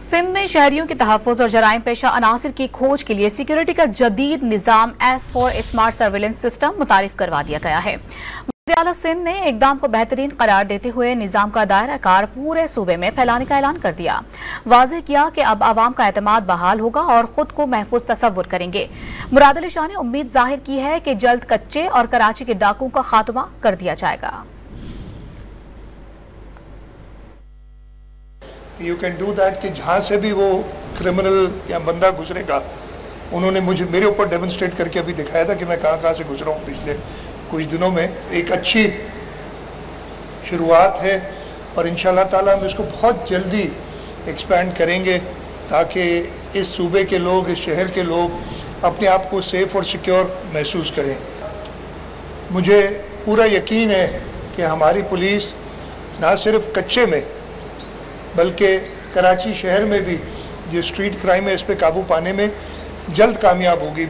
सिंध में शहरियों के तहफ़्फ़ुज़ और जराइम पेशा अनासिर की खोज के लिए सिक्योरिटी का जदीद निज़ाम S4 स्मार्ट सर्विलेंस सिस्टम मुतारिफ करवा दिया गया है। वज़ीर आला सिंध ने इक़दाम को बेहतरीन करार देते हुए निज़ाम का दायरा कार पूरे सूबे में फैलाने का ऐलान कर दिया। वाज़ेह किया कि अब आवाम का एतमाद बहाल होगा और खुद को महफूज तसव्वुर करेंगे। मुराद अली शाह ने उम्मीद जाहिर की है कि जल्द कच्चे और कराची के डाकुओं का खात्मा कर दिया जाएगा। यू कैन डू दैट कि जहाँ से भी वो क्रिमिनल या बंदा गुजरेगा, उन्होंने मुझे मेरे ऊपर डेमोन्स्ट्रेट करके अभी दिखाया था कि मैं कहाँ से गुजरा हूँ पिछले कुछ दिनों में। एक अच्छी शुरुआत है और इंशाल्लाह ताला हम इसको बहुत जल्दी एक्सपैंड करेंगे ताकि इस सूबे के लोग, इस शहर के लोग अपने आप को सेफ और सिक्योर महसूस करें। मुझे पूरा यकीन है कि हमारी पुलिस ना सिर्फ कच्चे में बल्कि कराची शहर में भी जो स्ट्रीट क्राइम है इस पे काबू पाने में जल्द कामयाब होगी।